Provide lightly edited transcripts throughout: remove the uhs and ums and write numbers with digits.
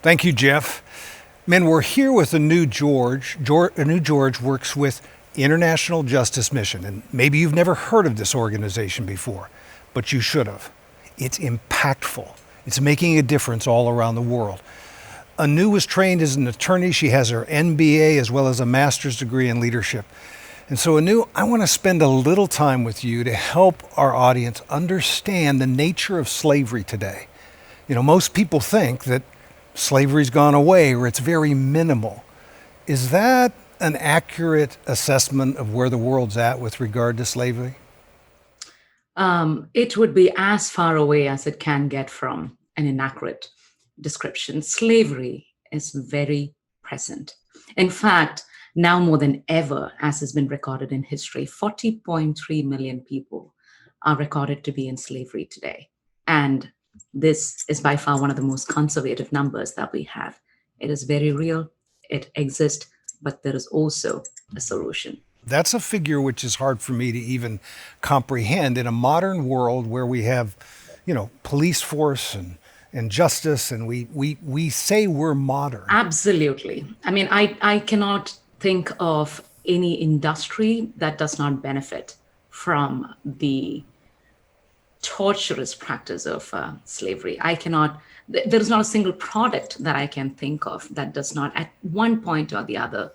Thank you, Jeff. Men, we're here with a new George. A new George works with International Justice Mission, and maybe you've never heard of this organization before, but you should have. It's impactful. It's making a difference all around the world. Anu was trained as an attorney. She has her MBA as well as a master's degree in leadership. And so, Anu, I want to spend a little time with you to help our audience understand the nature of slavery today. You know, most people think that slavery's gone away or it's very minimal. Is that an accurate assessment of where the world's at with regard to slavery? It would be as far away as it can get from an inaccurate description. Slavery is very present. In fact, now more than ever, as has been recorded in history, 40.3 million people are recorded to be in slavery today. And this is by far one of the most conservative numbers that we have. It is very real, it exists, but there is also a solution. That's a figure which is hard for me to even comprehend in a modern world where we have, police force and justice, and we say we're modern. Absolutely. I mean, I cannot think of any industry that does not benefit from the torturous practice of slavery. There is not a single product that I can think of that does not, at one point or the other,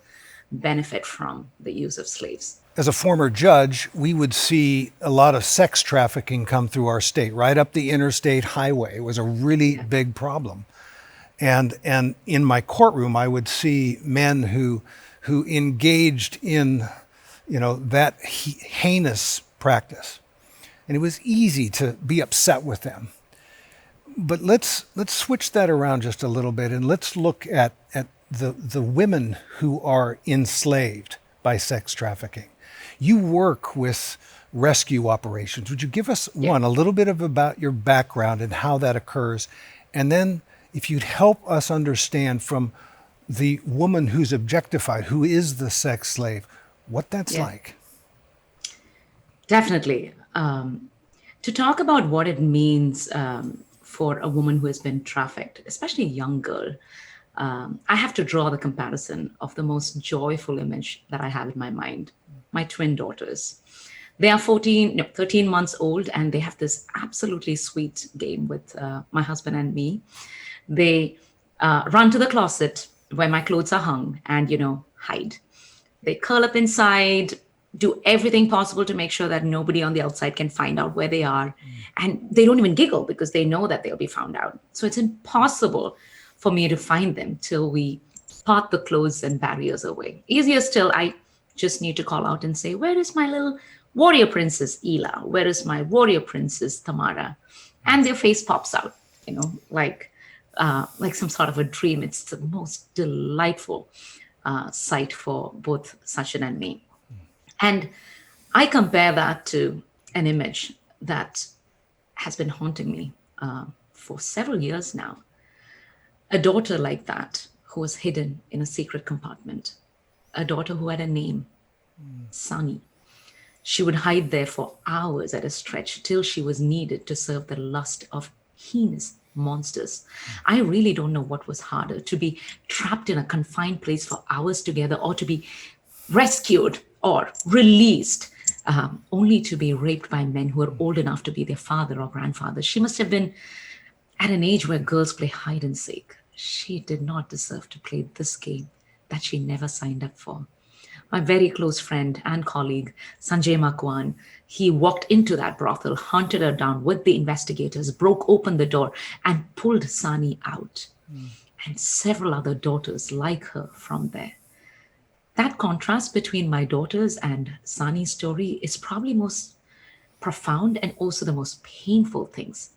benefit from the use of slaves. As a former judge, we would see a lot of sex trafficking come through our state, right up the interstate highway. It was a really big problem. And in my courtroom, I would see men who engaged in, that heinous practice. And it was easy to be upset with them. But let's switch that around just a little bit, and let's look at the women who are enslaved by sex trafficking. You work with rescue operations. Would you give us, a little bit about your background and how that occurs? And then if you'd help us understand from the woman who's objectified, who is the sex slave, what that's like. Definitely. To talk about what it means for a woman who has been trafficked, especially a young girl, I have to draw the comparison of the most joyful image that I have in my mind, my twin daughters. They are 13 months old, and they have this absolutely sweet game with my husband and me. They run to the closet where my clothes are hung and, hide. They curl up inside, do everything possible to make sure that nobody on the outside can find out where they are. And they don't even giggle because they know that they'll be found out. So it's impossible for me to find them till we part the clothes and barriers away. Easier still, I just need to call out and say, where is my little warrior princess, Ela? Where is my warrior princess, Tamara? And their face pops out, like some sort of a dream. It's the most delightful sight for both Sachin and me. And I compare that to an image that has been haunting me for several years now. A daughter like that who was hidden in a secret compartment. A daughter who had a name, Sunny. She would hide there for hours at a stretch till she was needed to serve the lust of heinous monsters. I really don't know what was harder, to be trapped in a confined place for hours together, or to be rescued or released, only to be raped by men who are old enough to be their father or grandfather. She must have been at an age where girls play hide and seek. She did not deserve to play this game that she never signed up for. My very close friend and colleague, Sanjay Makwan, he walked into that brothel, hunted her down with the investigators, broke open the door, and pulled Sani out, and several other daughters like her from there. That contrast between my daughters and Sani's story is probably most profound and also the most painful things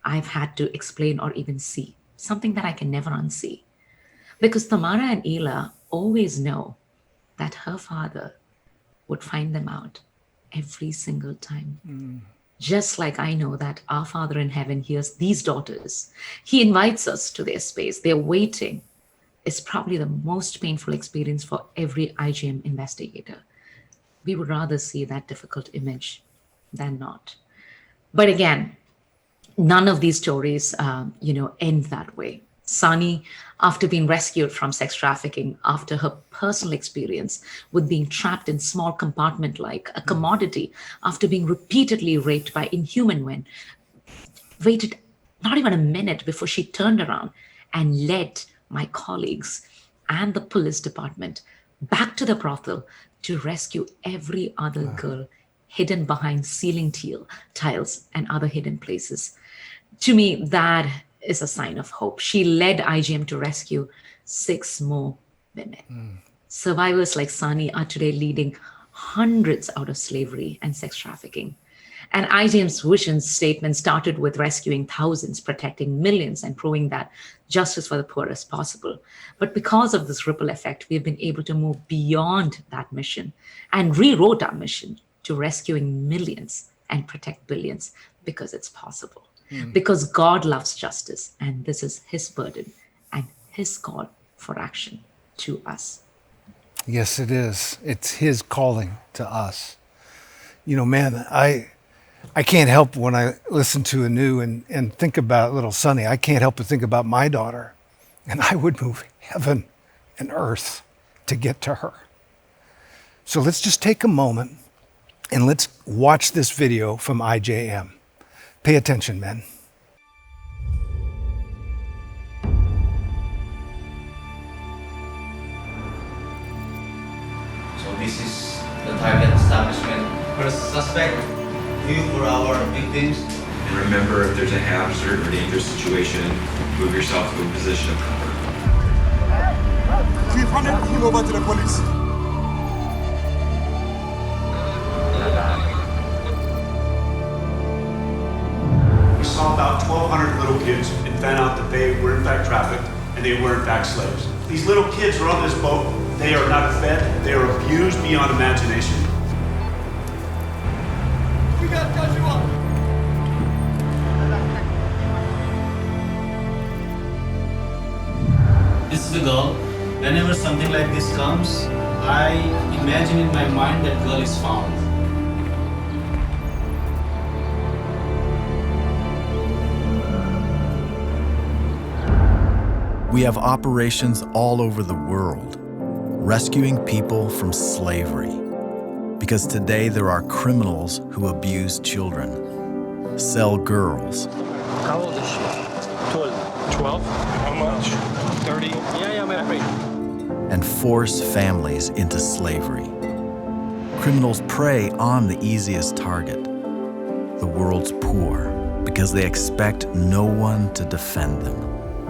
I've had to explain or even see, something that I can never unsee. Because Tamara and Ela always know that her father would find them out every single time. Just like I know that our Father in heaven hears these daughters. He invites us to their space. They're waiting. It's probably the most painful experience for every IGM investigator. We would rather see that difficult image than not. But again, none of these stories, end that way. Sani, after being rescued from sex trafficking, after her personal experience with being trapped in small compartment like a commodity, after being repeatedly raped by inhuman men, waited not even a minute before she turned around and led my colleagues and the police department back to the brothel to rescue every other girl hidden behind tiles and other hidden places. To me, that is a sign of hope. She led IGM to rescue six more women. Survivors like Sani are today leading hundreds out of slavery and sex trafficking. And IGM's vision statement started with rescuing thousands, protecting millions, and proving that justice for the poor is possible. But because of this ripple effect, we've been able to move beyond that mission and rewrote our mission to rescuing millions and protect billions because it's possible. Because God loves justice, and this is His burden and His call for action to us. Yes, it is. It's His calling to us. You know, man, I can't help when I listen to Anu and think about little Sonny, I can't help but think about my daughter. And I would move heaven and earth to get to her. So let's just take a moment and let's watch this video from IJM. Pay attention, men. So this is the target establishment. First suspect, view for our victims. And remember, if there's a hazard or dangerous situation, move yourself to a position of cover. Chief, hand everything over to the police. We saw about 1,200 little kids and found out that they were in fact trafficked and they were in fact slaves. These little kids are on this boat. They are not fed. They are abused beyond imagination. We gotta catch you up. This is the girl. Whenever something like this comes, I imagine in my mind that girl is found. We have operations all over the world, rescuing people from slavery. Because today there are criminals who abuse children, sell girls, How old is she? 12. 12? How much? 30. Yeah, I'm afraid. and force families into slavery. Criminals prey on the easiest target, the world's poor, because they expect no one to defend them.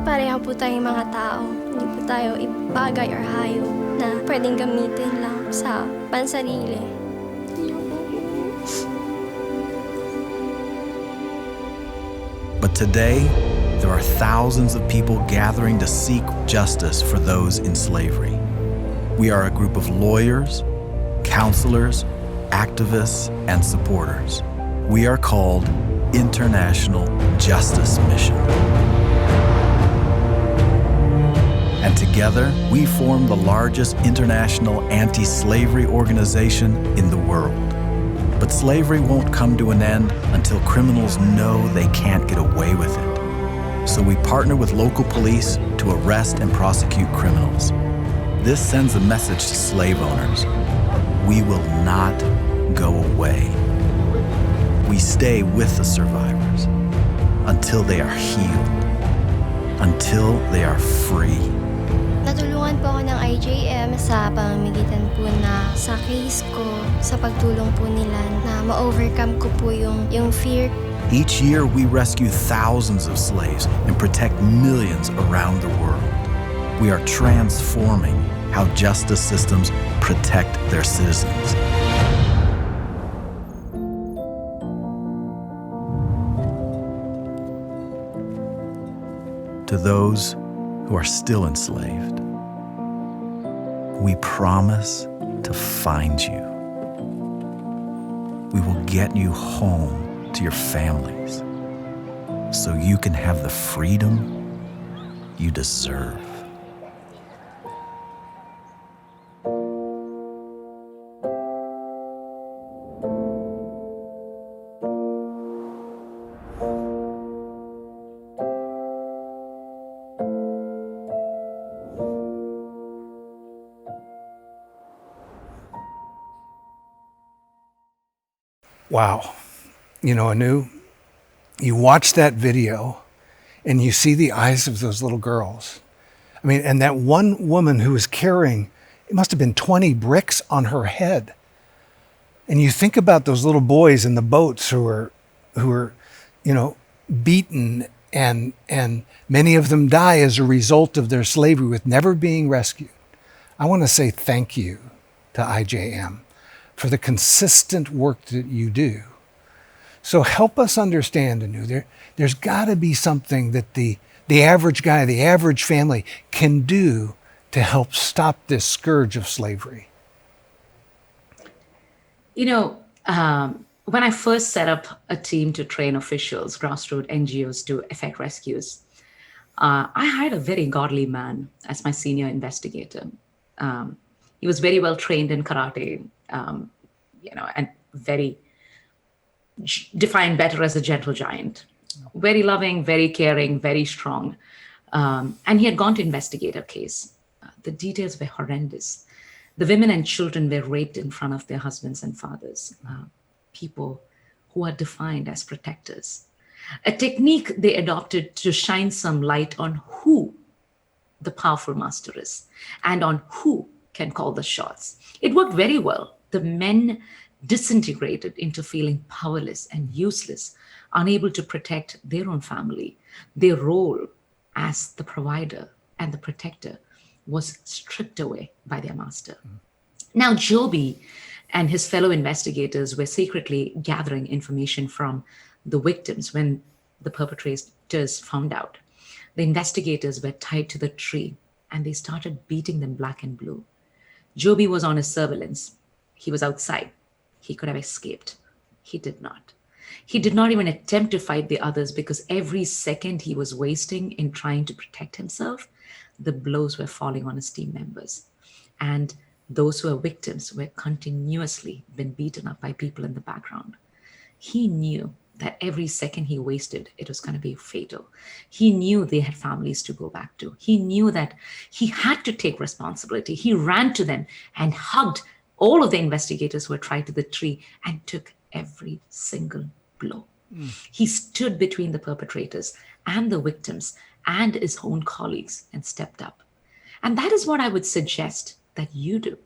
Pareho po tayong mga tao. Hindi po tayo ibagay or hayop na pwedeng gamitin lang sa pansarili. But today, there are thousands of people gathering to seek justice for those in slavery. We are a group of lawyers, counselors, activists, and supporters. We are called International Justice Mission. And together, we form the largest international anti-slavery organization in the world. But slavery won't come to an end until criminals know they can't get away with it. So we partner with local police to arrest and prosecute criminals. This sends a message to slave owners. We will not go away. We stay with the survivors until they are healed, until they are free. Natulungan po ako ng IJM sa pamamagitan po na sa case ko, sa pagtulong po nila na ma-overcome ko po yung fear. Each year, we rescue thousands of slaves and protect millions around the world. We are transforming how justice systems protect their citizens. To those who are still enslaved, we promise to find you. We will get you home to your families so you can have the freedom you deserve. Wow. You know, Anu, you watch that video and you see the eyes of those little girls. I mean, and that one woman who was carrying, it must have been 20 bricks on her head. And you think about those little boys in the boats who are, you know, beaten, and many of them die as a result of their slavery with never being rescued. I want to say thank you to IJM for the consistent work that you do. So help us understand, Anu, there's got to be something that the average guy, the average family can do to help stop this scourge of slavery. You know, when I first set up a team to train officials, grassroots NGOs to effect rescues, I hired a very godly man as my senior investigator. He was very well trained in karate, and very defined better as a gentle giant. Very loving, very caring, very strong. And he had gone to investigate a case. The details were horrendous. The women and children were raped in front of their husbands and fathers, people who are defined as protectors. A technique they adopted to shine some light on who the powerful master is and on who can call the shots. It worked very well. The men disintegrated into feeling powerless and useless, unable to protect their own family. Their role as the provider and the protector was stripped away by their master. Now, Joby and his fellow investigators were secretly gathering information from the victims when the perpetrators found out. The investigators were tied to the tree and they started beating them black and blue. Joby was on his surveillance. He was outside. He could have escaped. He did not. He did not even attempt to fight the others because every second he was wasting in trying to protect himself, the blows were falling on his team members. And those who were victims were continuously being beaten up by people in the background. He knew that every second he wasted, it was going to be fatal. He knew they had families to go back to. He knew that he had to take responsibility. He ran to them and hugged all of the investigators who were tied to the tree and took every single blow. He stood between the perpetrators and the victims and his own colleagues and stepped up. And that is what I would suggest that you do.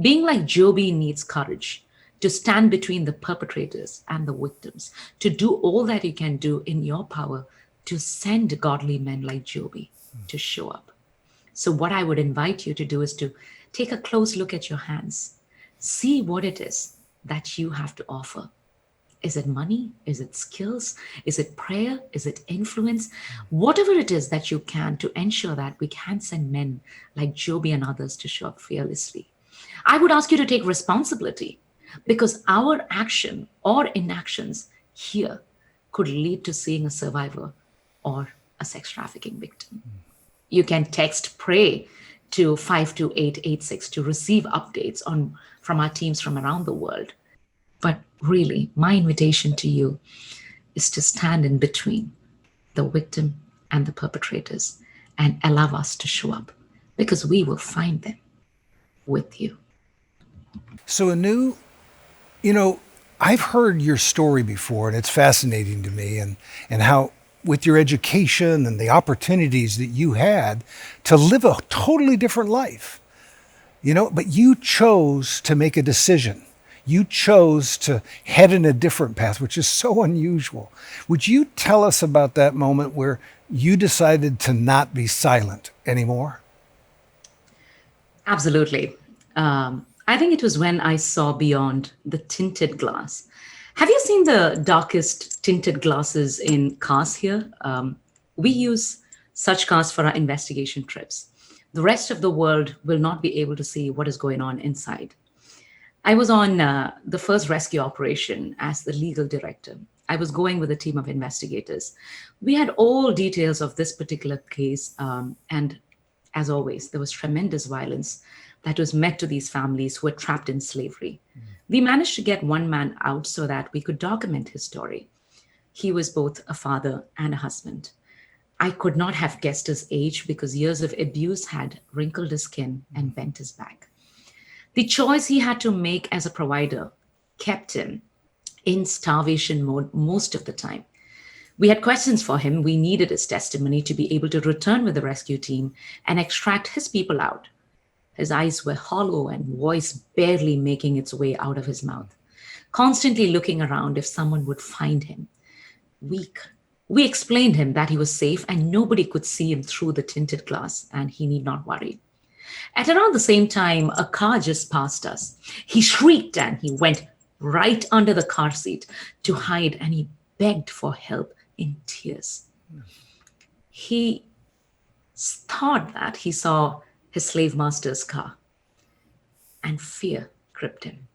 Being like Joby needs courage to stand between the perpetrators and the victims, to do all that you can do in your power to send godly men like Joby to show up. So what I would invite you to do is to take a close look at your hands. See what it is that you have to offer. Is it money? Is it skills? Is it prayer? Is it influence? Whatever it is that you can to ensure that we can send men like Joby and others to show up fearlessly. I would ask you to take responsibility because our action or inactions here could lead to seeing a survivor or a sex trafficking victim. You can text PRAY to 52886 to receive updates from our teams from around the world. But really, my invitation to you is to stand in between the victim and the perpetrators and allow us to show up because we will find them with you. So Anu, I've heard your story before and it's fascinating to me and how with your education and the opportunities that you had to live a totally different life, but you chose to make a decision. You chose to head in a different path, which is so unusual. Would you tell us about that moment where you decided to not be silent anymore? Absolutely. I think it was when I saw beyond the tinted glass. Have you seen the darkest tinted glasses in cars here? We use such cars for our investigation trips. The rest of the world will not be able to see what is going on inside. I was on the first rescue operation as the legal director. I was going with a team of investigators. We had all details of this particular case. And as always, there was tremendous violence that was met to these families who were trapped in slavery. We managed to get one man out so that we could document his story. He was both a father and a husband. I could not have guessed his age because years of abuse had wrinkled his skin and bent his back. The choice he had to make as a provider kept him in starvation mode most of the time. We had questions for him. We needed his testimony to be able to return with the rescue team and extract his people out. His eyes were hollow and voice barely making its way out of his mouth, constantly looking around if someone would find him. Weak. We explained him that he was safe and nobody could see him through the tinted glass and he need not worry. At around the same time, a car just passed us. He shrieked and he went right under the car seat to hide and he begged for help in tears. He thought that he saw his slave master's car and fear gripped him.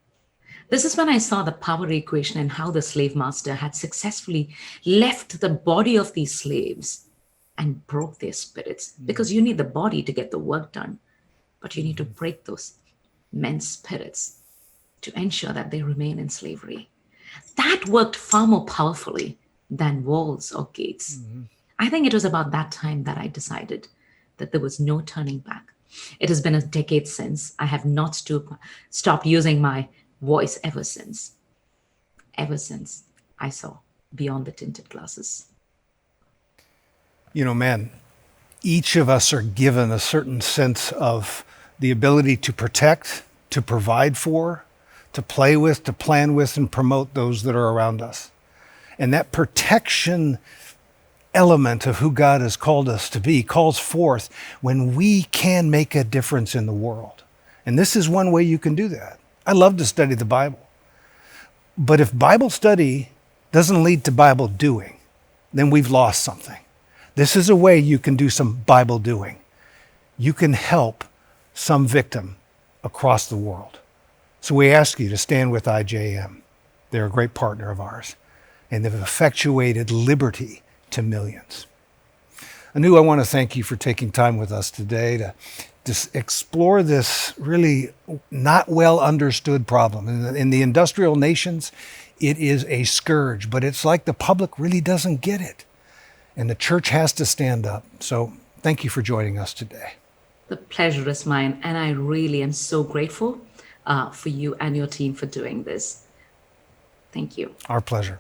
This is when I saw the power equation and how the slave master had successfully left the body of these slaves and broke their spirits. Because you need the body to get the work done, but you need to break those men's spirits to ensure that they remain in slavery. That worked far more powerfully than walls or gates. I think it was about that time that I decided that there was no turning back. It has been a decade since. I have not stopped using my voice ever since I saw beyond the tinted glasses. You know, man, each of us are given a certain sense of the ability to protect, to provide for, to play with, to plan with, and promote those that are around us. And that protection element of who God has called us to be calls forth when we can make a difference in the world. And this is one way you can do that. I love to study the Bible. But if Bible study doesn't lead to Bible doing, then we've lost something. This is a way you can do some Bible doing. You can help some victim across the world. So we ask you to stand with IJM. They're a great partner of ours, and they've effectuated liberty to millions. Anu, I want to thank you for taking time with us today to explore this really not well understood problem. In the industrial nations, it is a scourge, but it's like the public really doesn't get it. And the church has to stand up. So thank you for joining us today. The pleasure is mine, and I really am so grateful for you and your team for doing this. Thank you. Our pleasure.